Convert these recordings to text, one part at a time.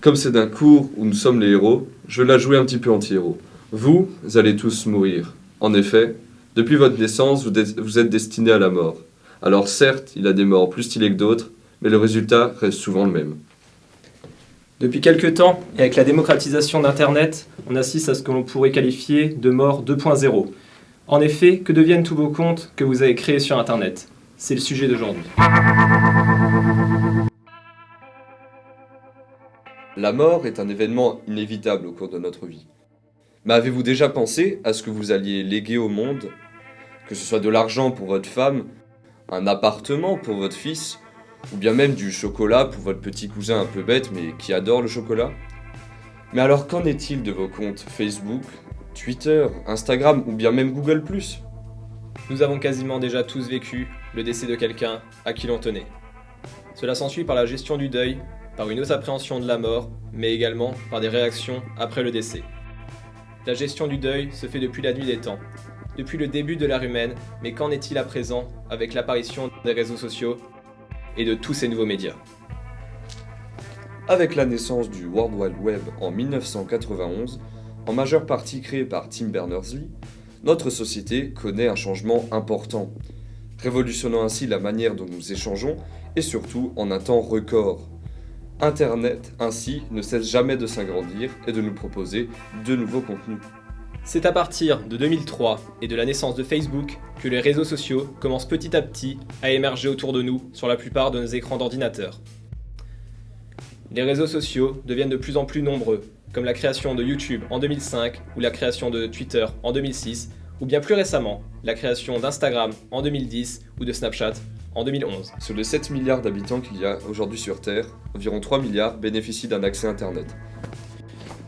Comme c'est d'un cours où nous sommes les héros, je vais la jouer un petit peu anti-héros. Vous allez tous mourir. En effet, depuis votre naissance, vous êtes destinés à la mort. Alors certes, il y a des morts plus stylés que d'autres, mais le résultat reste souvent le même. Depuis quelque temps, et avec la démocratisation d'Internet, on assiste à ce que l'on pourrait qualifier de mort 2.0. En effet, que deviennent tous vos comptes que vous avez créés sur Internet? C'est le sujet d'aujourd'hui. La mort est un événement inévitable au cours de notre vie. Mais avez-vous déjà pensé à ce que vous alliez léguer au monde? Que ce soit de l'argent pour votre femme, un appartement pour votre fils, ou bien même du chocolat pour votre petit cousin un peu bête mais qui adore le chocolat? Mais alors qu'en est-il de vos comptes Facebook, Twitter, Instagram ou bien même Google +? Nous avons quasiment déjà tous vécu le décès de quelqu'un à qui l'on tenait. Cela s'ensuit par la gestion du deuil, par une hausse appréhension de la mort, mais également par des réactions après le décès. La gestion du deuil se fait depuis la nuit des temps, depuis le début de l'ère humaine, mais qu'en est-il à présent avec l'apparition des réseaux sociaux et de tous ces nouveaux médias? Avec la naissance du World Wide Web en 1991, en majeure partie créé par Tim Berners-Lee, notre société connaît un changement important, révolutionnant ainsi la manière dont nous échangeons et surtout en un temps record. Internet, ainsi, ne cesse jamais de s'agrandir et de nous proposer de nouveaux contenus. C'est à partir de 2003 et de la naissance de Facebook que les réseaux sociaux commencent petit à petit à émerger autour de nous sur la plupart de nos écrans d'ordinateur. Les réseaux sociaux deviennent de plus en plus nombreux, comme la création de YouTube en 2005 ou la création de Twitter en 2006, ou bien plus récemment, la création d'Instagram en 2010 ou de Snapchat en 2011. Sur les 7 milliards d'habitants qu'il y a aujourd'hui sur Terre, environ 3 milliards bénéficient d'un accès Internet.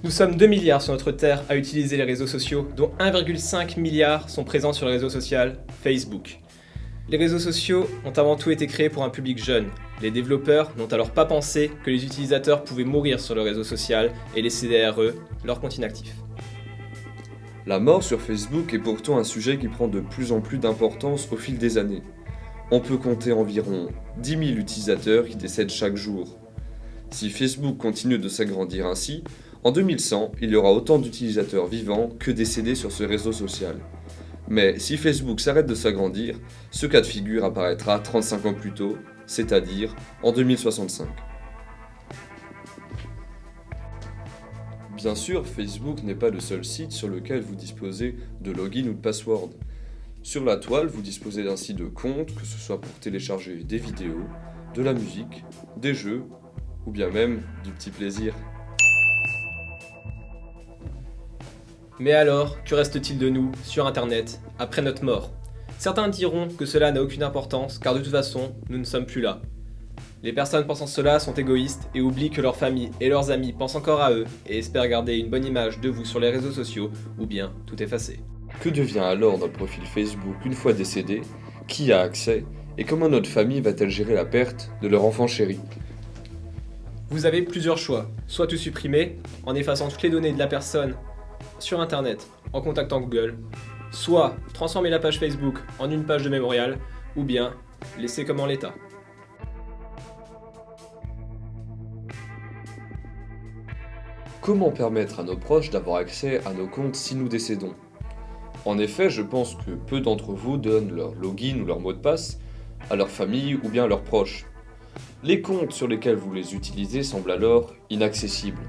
Nous sommes 2 milliards sur notre Terre à utiliser les réseaux sociaux, dont 1,5 milliard sont présents sur le réseau social Facebook. Les réseaux sociaux ont avant tout été créés pour un public jeune. Les développeurs n'ont alors pas pensé que les utilisateurs pouvaient mourir sur le réseau social et laisser derrière eux leur compte inactif. La mort sur Facebook est pourtant un sujet qui prend de plus en plus d'importance au fil des années. On peut compter environ 10 000 utilisateurs qui décèdent chaque jour. Si Facebook continue de s'agrandir ainsi, en 2100, il y aura autant d'utilisateurs vivants que décédés sur ce réseau social. Mais si Facebook s'arrête de s'agrandir, ce cas de figure apparaîtra 35 ans plus tôt, c'est-à-dire en 2065. Bien sûr, Facebook n'est pas le seul site sur lequel vous disposez de login ou de password. Sur la toile, vous disposez ainsi de comptes, que ce soit pour télécharger des vidéos, de la musique, des jeux, ou bien même du petit plaisir. Mais alors, que reste-t-il de nous sur Internet après notre mort? Certains diront que cela n'a aucune importance car de toute façon, nous ne sommes plus là. Les personnes pensant cela sont égoïstes et oublient que leur famille et leurs amis pensent encore à eux et espèrent garder une bonne image de vous sur les réseaux sociaux ou bien tout effacer. Que devient alors notre profil Facebook une fois décédé? Qui a accès? Et comment notre famille va-t-elle gérer la perte de leur enfant chéri? Vous avez plusieurs choix, soit tout supprimer en effaçant toutes les données de la personne sur Internet en contactant Google, soit transformer la page Facebook en une page de mémorial, ou bien laisser comme en l'état. Comment permettre à nos proches d'avoir accès à nos comptes si nous décédons? En effet, je pense que peu d'entre vous donnent leur login ou leur mot de passe à leur famille ou bien à leurs proches. Les comptes sur lesquels vous les utilisez semblent alors inaccessibles.